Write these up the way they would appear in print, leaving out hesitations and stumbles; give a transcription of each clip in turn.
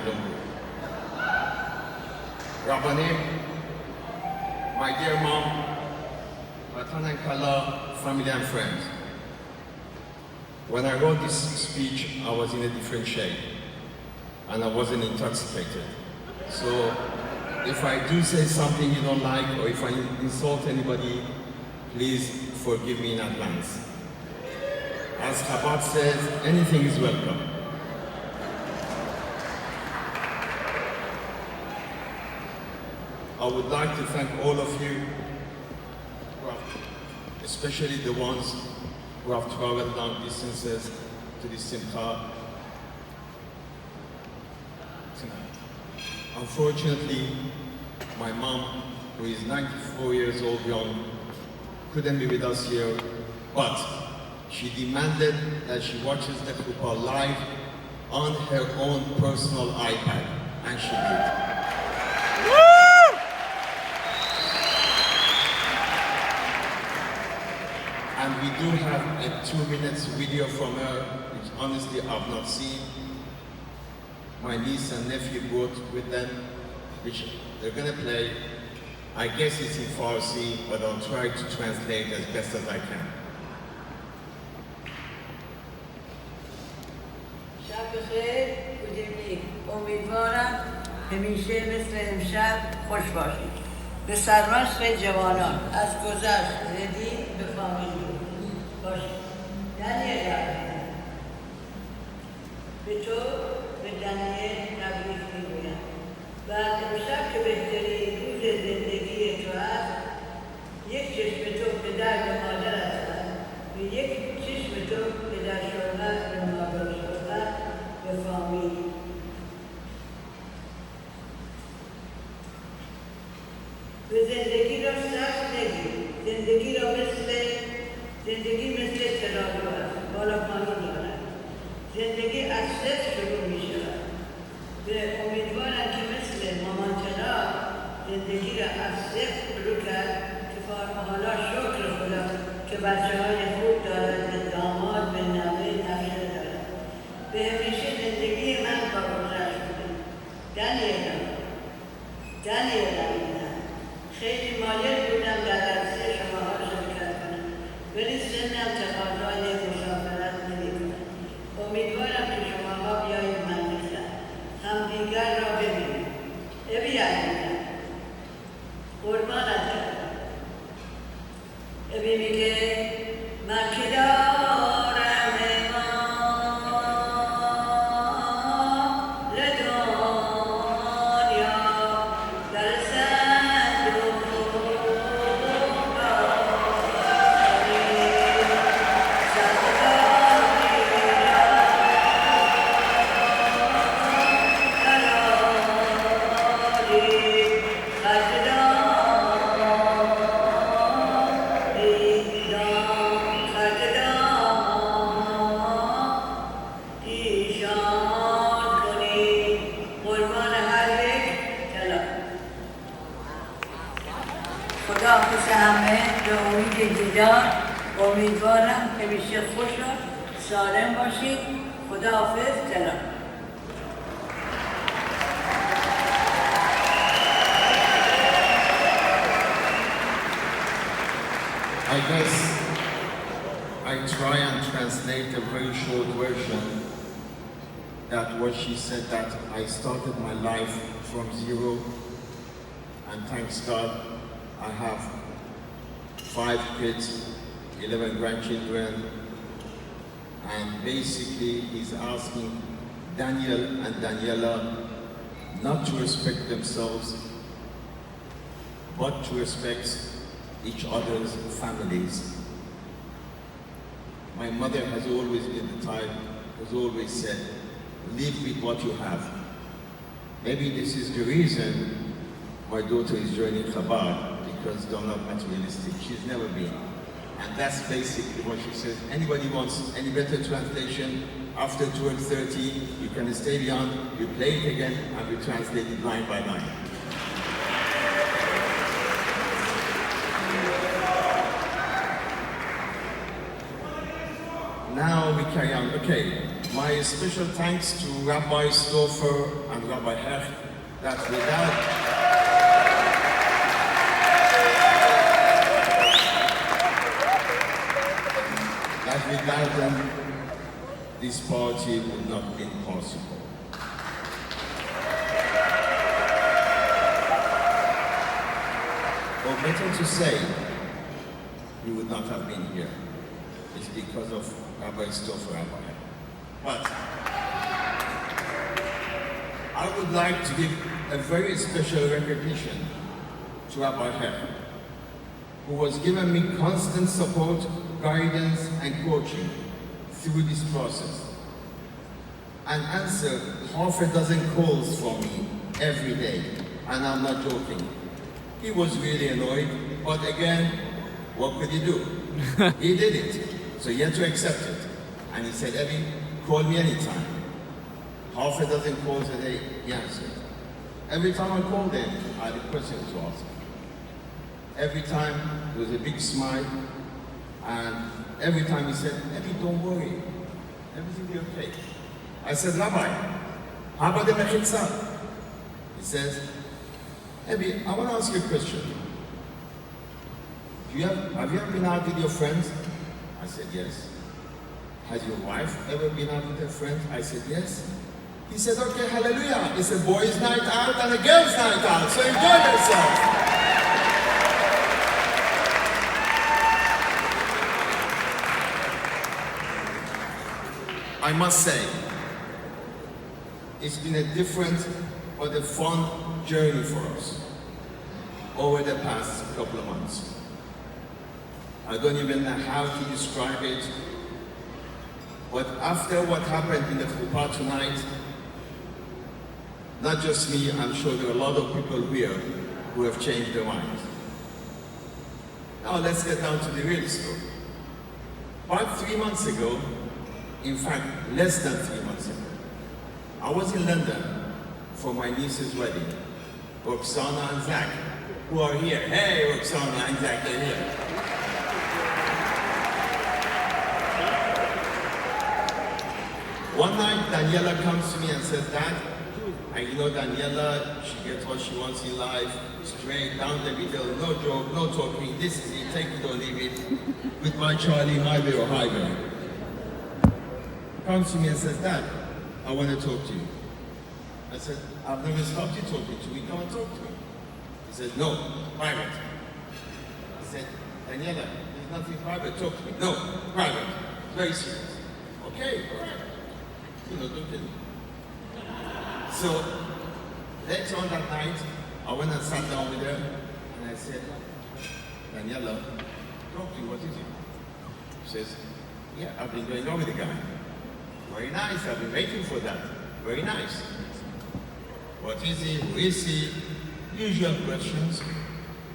Don't worry. Rabbanim, my dear mom, Matan and Kala, family and friends. When I wrote this speech, I was in a different shape and I wasn't intoxicated. So if I do say something you don't like or if I insult anybody, please forgive me in advance. As Chabad says, anything is welcome. I would like to thank all of you, especially the ones who have traveled long distances to this Simcha tonight. Unfortunately, my mom, who is 94 years old young, couldn't be with us here, but she demanded that she watches the Chuppah live on her own personal iPad, and she did. And we do have a 2-minute video from her, which honestly I've not seen. My niece and nephew brought with them, which they're gonna play. I guess it's in Farsi, but I'll try to translate as best as I can. شب بخیر، بودیم امیدوارم همیشه مثل امشب خوش باشید. به سرمشق جوانان از گذشت زدی به فامیلی باشید. دنیل به تو به دنیل تبریک میگویم و امشب که بهترین روز زندگی تو است، یک چشم تو پدر به مادرت است و یک چشم تو پدر شدن به مادر شدن به فامیلی. به زندگی را سخت نگیر. زندگی مثل چراغ است، بالا پایین دارد. زندگی از صفر شروع می شود. به امیدوارم که مثل مامان چراغ زندگی را از صفر شروع کرد که حالا شکر خدا که بچه‌های خوب دارد، به داماد، به نوه، نوشه دارد. به همیشه زندگی من با گذشت بوده. دنیل خیلی مایل بودم در عرصه شماها شرکت کنم، ولی سنم تقاضای مسافرت نمی‌کند. امیدوارم که شماها بیایید مملکت، همدیگر را ببینید. ابی عزیزم، قربانت برم. ابی میگه من که دارم خداحافظ همه، به امید دیدار. امیدوارم همیشه خوش و سالم باشید. خداحافظ. سلام. I guess I try and translate a very short version that what she said, that I started my life from zero, and thanks God I have 5 kids, 11 grandchildren, and basically he's asking Daniel and Daniela not to respect themselves, but to respect each other's families. My mother has always been the type, has always said, live with what you have. Maybe this is the reason my daughter is joining Chabad, because they're not materialistic. She's never been. And that's basically what she says. Anybody wants any better translation, after 12:30, you can stay beyond, you play it again, and we translate it line by line. Now we carry on. Okay. My special thanks to Rabbi Stouffer and Rabbi Hecht, that without them, this party would not be possible. Or better to say, we would not have been here. It's because of Rabbi Stouffer and Rabbi. But I would like to give a very special recognition to Rabbi Hecht, who was giving me constant support, guidance, and coaching through this process, and answered half a dozen calls for me every day, and I'm not joking. He was really annoyed, but again, what could he do? He did it, so he had to accept it. And he said, Eddie, call me anytime. Half a dozen calls a day, he answered. Every time I called him, I had a question to ask. Every time, there was a big smile, and every time he said, Eddie, don't worry, everything will be okay. I said, Rabbi, how about the mechitza? He says, Eddie, I want to ask you a question. Have you ever been out with your friends? I said, yes. Has your wife ever been out with her friends? I said, yes. He said, okay, hallelujah. It's a boys' night out and a girls' night out, so enjoy yourself. I must say, it's been a different but a fun journey for us over the past couple of months. I don't even know how to describe it, but after what happened in the Chabad tonight, not just me, I'm sure there are a lot of people here who have changed their minds. Now let's get down to the real story. About 3 months ago, in fact, less than 3 months ago, I was in London for my niece's wedding. Roxana and Zach, who are here. Hey, Roxana and Zach, they're here. One night, Daniela comes to me and says, Dad, and you know Daniela, she gets what she wants in life, straight down the middle, no joke, no talking, this is it, take it or leave it, with my Charlie, my way or highway. Comes to me and says, Dad, I want to talk to you. I said, I've never stopped you talking to me, come and talk to me. He said, no, private. I said, Daniela, there's nothing private, talk to me. No, private, very serious. Okay, all right. You know, don't kill me. So, later on that night, I went and sat down with her, and I said, Daniela, talk to me, what is it? She says, yeah, I've been going on with the guy. Very nice, I've been waiting for that. Very nice. What is he? Who is he? Usual questions.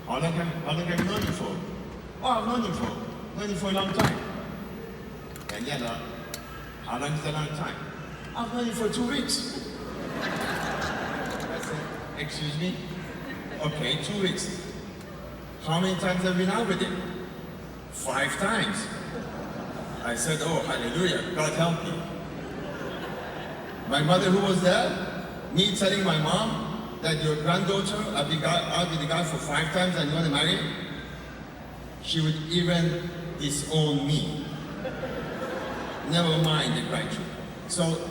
How long have you known him for? Oh, I've known him for a long time. Daniela, how long is a long time? I've known him for 2 weeks. I said, excuse me? Okay, 2 weeks. How many times have you been out with him? 5 times. I said, oh, hallelujah, God help me. My mother who was there, me telling my mom that your granddaughter had been out with the guy for 5 times and you want to marry him, she would even disown me. Never mind the grandchildren. So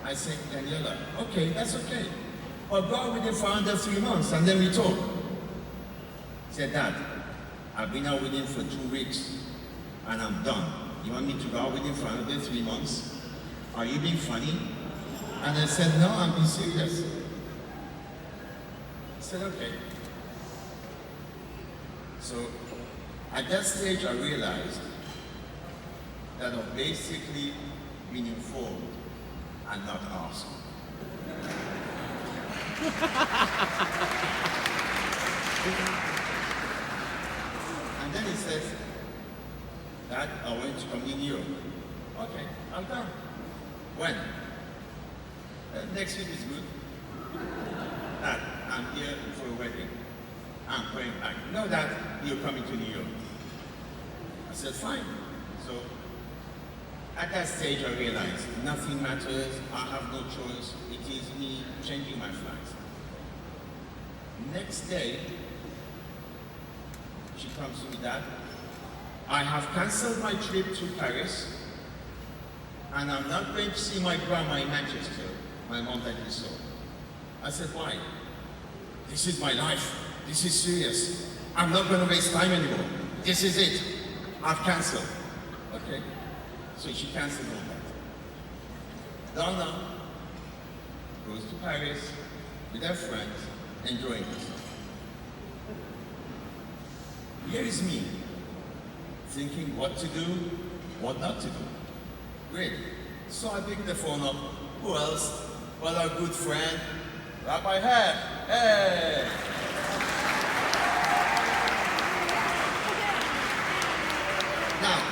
I said, Daniela, okay, that's okay. But go out with him for under 3 months and then we talk. He said, Dad, I've been out with him for 2 weeks and I'm done. You want me to go out with him for another 3 months? Are you being funny? And I said, no, I'm being serious. He said, okay. So at that stage I realized that I've basically been informed and not asked. And then he says, Dad, I want to come in New York. Okay, I'll come. When? Next week is good. Dad, I'm here for a wedding. I'm going back. No, Dad, you're coming to New York. I said, fine. So At that stage, I realized nothing matters. I have no choice. It is me changing my flight. Next day, she comes to me, Dad, I have cancelled my trip to Paris, and I'm not going to see my grandma in Manchester. My mom that you saw. I said, why? This is my life. This is serious. I'm not going to waste time anymore. This is it. I've cancelled. Okay. So she cancelled all that. Donna goes to Paris with her friends, enjoying herself. Here is me, thinking what to do, what not to do. Great. So I picked the phone up. Who else? Well, our good friend, Rabbi Hebb. Hey! Now,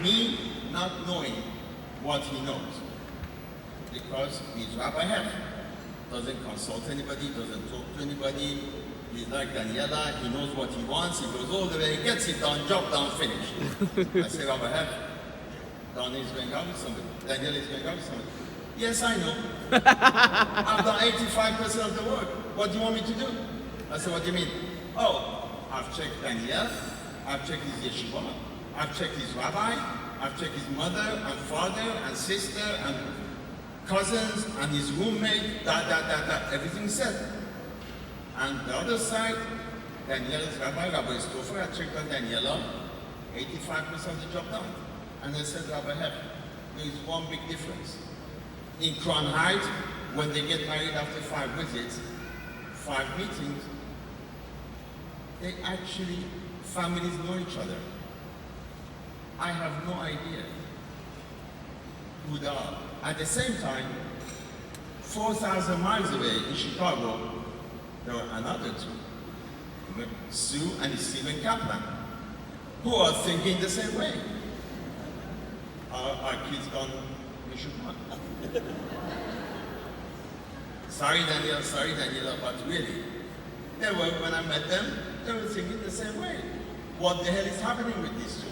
me not knowing what he knows, because he's Rabbi Hebb. Doesn't consult anybody, doesn't talk to anybody. He's like Daniela, he knows what he wants, he goes all the way, gets it done, job done, finished. I say, Rabbi Hebb, Don is going out with somebody. Daniela is going out with somebody. Yes, I know. I've done 85% of the work. What do you want me to do? I said, what do you mean? Oh, I've checked Daniel, I've checked his yeshiva, I've checked his rabbi, I've checked his mother and father and sister and cousins and his roommate, everything said. And the other side, Daniela's rabbi, Rabbi Stouffer, I checked on Daniela, 85% of the job done. And I said, Rabbi Hebb, there is one big difference. In Crown Heights, when they get married after 5 visits, 5 meetings, they actually, families know each other. I have no idea who they are. At the same time, 4,000 miles away in Chicago, there were another two, Sue and Stephen Kaplan, who are thinking the same way. Our kids gone, we should not. Sorry, Daniela, but really, they were, when I met them, they were thinking the same way. What the hell is happening with these two?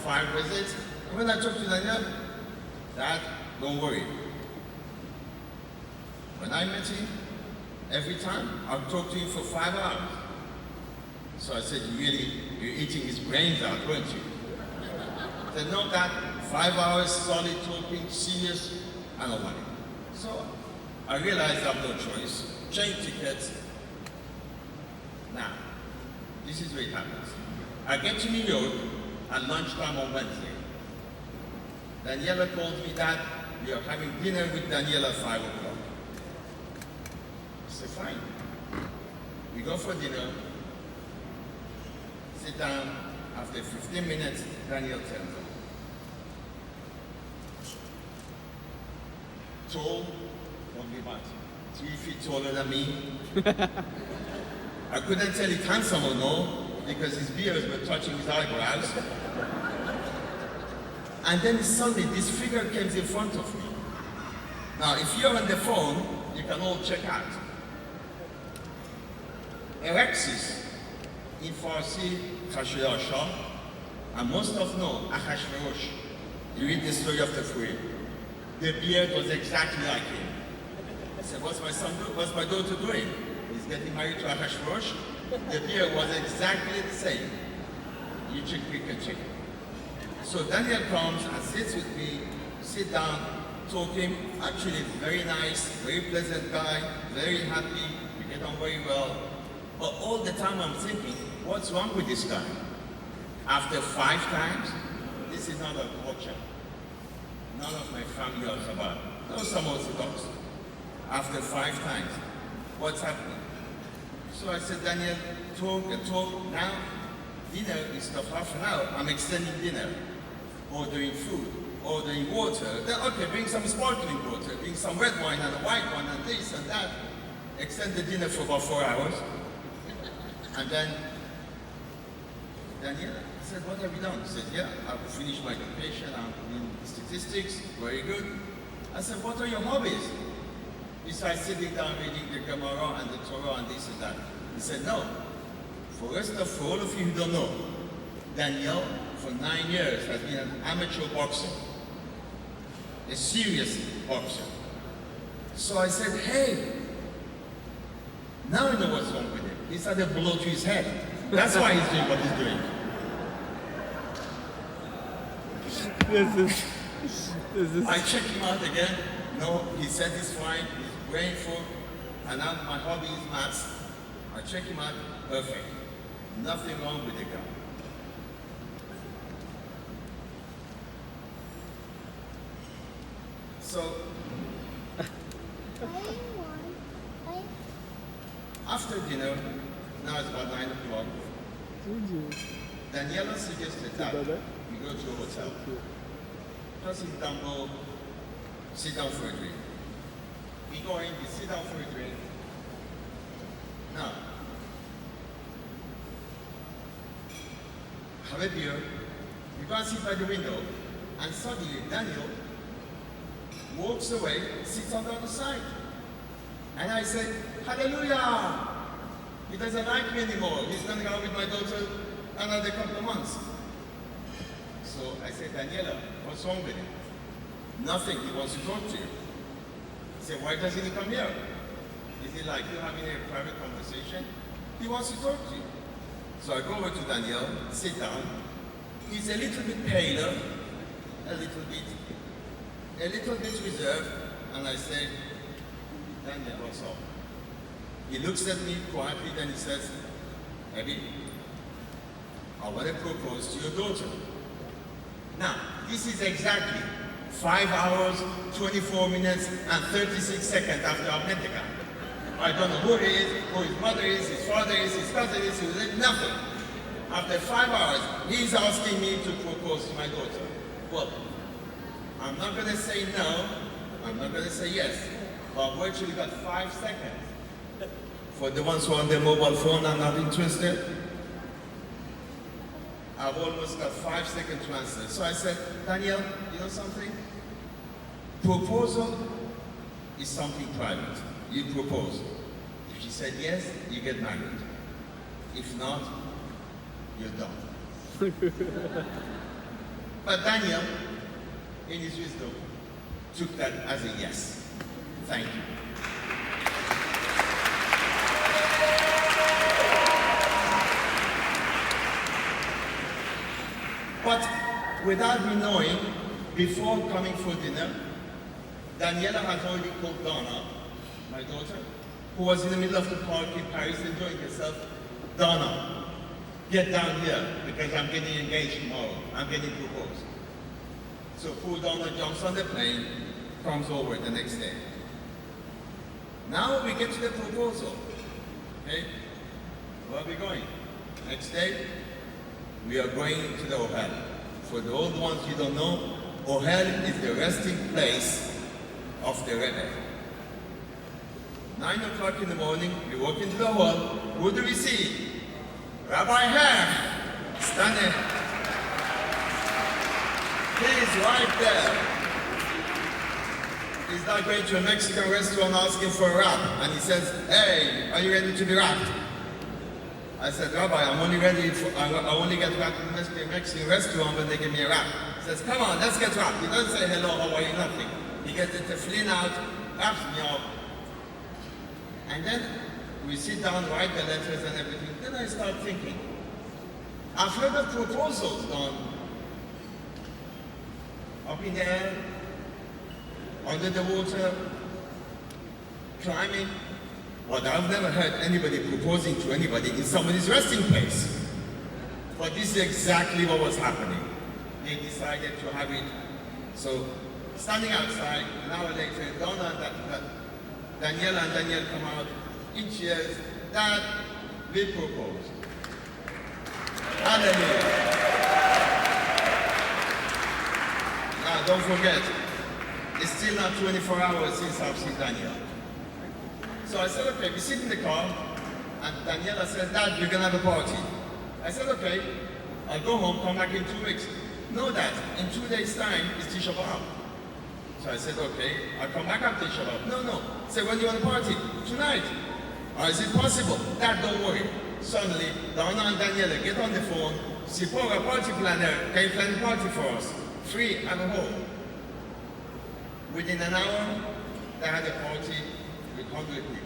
5 visits. And when I talked to Daniel, Dad, don't worry. When I met him, every time, I'll talk to him for 5 hours. So I said, you're eating his brains out, weren't you? I said, no, Dad, 5 hours, solid talking, serious, I don't want it. So I realized I have no choice. Change tickets. Now, this is where it happens. I get to New York at lunchtime on Wednesday. Daniela calls me, Dad, we are having dinner with Daniela at 5 o'clock. I said, fine. We go for dinner, sit down. After 15 minutes, Daniel turns up. Tall, don't be bad. 3 feet taller than me. I couldn't tell if handsome or no, because his beards were touching his eyebrows. And then suddenly this figure came in front of me. Now, if you're on the phone, you can all check out. Alexis, in Farsi, Khashirasha, and most of know Achashverosh. You read the story of the Fury. The beard was exactly like him. I said, what's my daughter doing? He's getting married to Achashverosh. The beard was exactly the same. You check, we can check. So Daniel comes and sits with me, sit down, talking. Actually, very nice, very pleasant guy, very happy. We get on very well. But all the time I'm thinking, what's wrong with this guy? After 5 times, this is not a culture. None of my family are Chabad. No, some Orthodox. After 5 times, what's happening? So I said, Daniel, talk and talk. Now, dinner is the half an hour. I'm extending dinner. Ordering food, ordering water. Then, okay, bring some sparkling water, bring some red wine and a white one and this and that. Extend the dinner for about 4 hours. And then, Daniel said, what have you done? He said, yeah, I've finished my education, I'm in statistics, very good. I said, what are your hobbies? Besides sitting down reading the Gemara and the Torah and this and that. He said, no. For all of you who don't know, Daniel, for 9 years has been an amateur boxer, a serious boxer. So I said, hey, now I know what's wrong with him. He's had a blow to his head. That's why he's doing what he's doing. This is I checked him out again. No, he said he's fine, he's grateful. And now my hobby is maths. I check him out, perfect. Nothing wrong with the guy. So, after dinner, now it's about 9 o'clock, Daniela suggested that we go to a hotel. Just in Dumbo, sit down for a drink. We go in, we sit down for a drink. Now, have a beer, you go and sit by the window, and suddenly Daniel walks away, sits on the other side. And I said, hallelujah! He doesn't like me anymore. He's going to go with my daughter another couple of months. So I said, Daniela, what's wrong with him? Nothing, he wants to talk to you. I said, why doesn't he come here? Is it like you having a private conversation? He wants to talk to you. So I go over to Daniel, sit down. He's a little bit paler, a little bit reserved, and I say, Daniel, what's up? He looks at me quietly, then he says, Abby, I want to propose to your daughter. Now, this is exactly 5 hours, 24 minutes, and 36 seconds after I've met the guy. I don't know who he is, who his mother is, his father is, his cousin is, nothing. After 5 hours, he's asking me to propose to my daughter. Well, I'm not going to say no, I'm not going to say yes, but I've virtually got 5 seconds. For the ones who are on their mobile phone and not interested, I've almost got 5 seconds to answer. So I said, Danielle, you know something? Proposal is something private. You propose. If she said yes, you get married. If not, you're done. But Daniel, in his wisdom, took that as a yes. Thank you. But without me knowing, before coming for dinner, Daniela had already called Donna, my daughter, who was in the middle of the park in Paris enjoying herself. Donna, get down here because I'm getting engaged tomorrow. I'm getting proposed. So poor Donna jumps on the plane, comes over the next day. Now we get to the proposal. Okay? Where are we going? Next day, we are going to the Ohel. For the old ones you don't know, Ohel is the resting place of the Rebbe. 9 o'clock in the morning, we walk into the hall. Who do we see? Rabbi Herr, standing. He's right there. He's not going to a Mexican restaurant asking for a wrap. And he says, hey, are you ready to be wrapped? I said, Rabbi, I only get wrapped in a Mexican restaurant when they give me a wrap. He says, come on, let's get wrapped. He doesn't say hello, how are you, nothing. He gets the tefillin out, wraps me up. And then we sit down, write the letters and everything. Then I start thinking, I've heard of proposals done up in the air, under the water, climbing. But I've never heard anybody proposing to anybody in somebody's resting place. But this is exactly what was happening. They decided to have it. So, standing outside, an hour later, Donna and Daniela and Daniel come out in cheers. Dad, we propose. Hallelujah. Now, don't forget, it's still not 24 hours since I've seen Daniel. So I said, okay, we sit in the car, and Daniela said, Dad, we're going to have a party. I said, okay, I'll go home, come back in 2 weeks. No, Dad, in 2 days' time, it's Tisha B'Av. So I said, okay, I'll come back after Tisha B'Av. No. Say, when do you want to party? Tonight. Or is it possible? Dad, don't worry. Suddenly, Donna and Daniela get on the phone, Sipora party planner can plan party for us, free and home. Within an hour, they had a party with 100 people.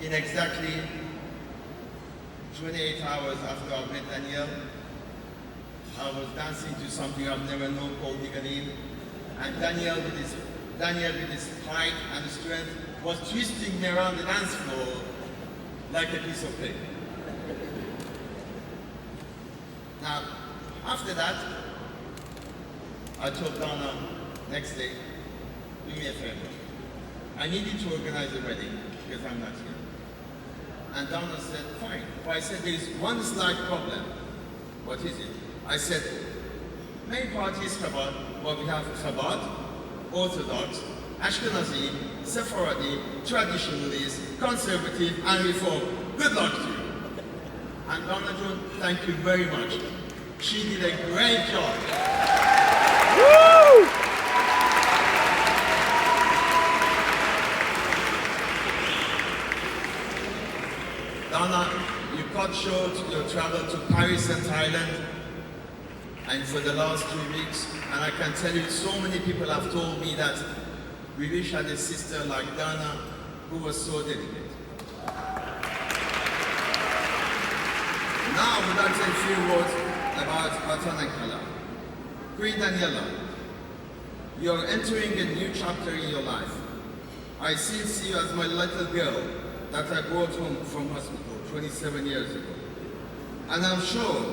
In exactly 28 hours after I met Danielle, I was dancing to something I've never known called Diganin, and Danielle with his pride and strength was twisting me around the dance floor like a piece of cake. Now, after that, I told Donna next day, do me a favor. I need you to organize a wedding because I'm not here. And Donna said, fine. But I said, there is one slight problem. What is it? I said, main party is Chabad, but we have Chabad, Orthodox, Ashkenazi, Sephardi, Traditionalist, Conservative, and Reform. Good luck to you. And Donna Joan, thank you very much. She did a great job. Woo! Donna, you cut short your travel to Paris and Thailand, and for the last 3 weeks, and I can tell you so many people have told me that we wish had a sister like Donna who was so dedicated. Now I would like to say a few words about Atan and Kala. Queen Daniela, you are entering a new chapter in your life. I still see you as my little girl that I brought home from hospital 27 years ago. And I'm sure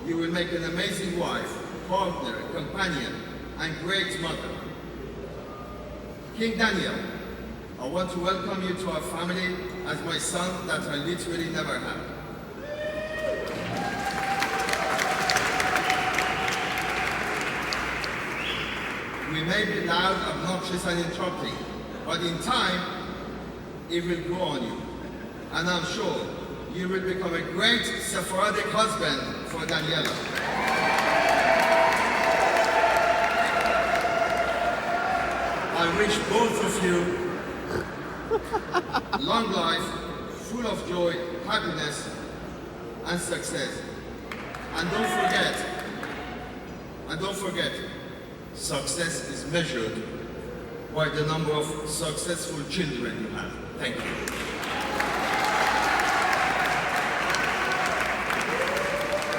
you will make an amazing wife, partner, companion, and great mother. King Daniel, I want to welcome you to our family as my son that I literally never had. We may be loud, obnoxious, and interrupting, but in time, it will grow on you. And I'm sure you will become a great Sephardic husband for Daniela. I wish both of you long life, full of joy, happiness, and success. And don't forget, success is measured by the number of successful children you have. Thank you.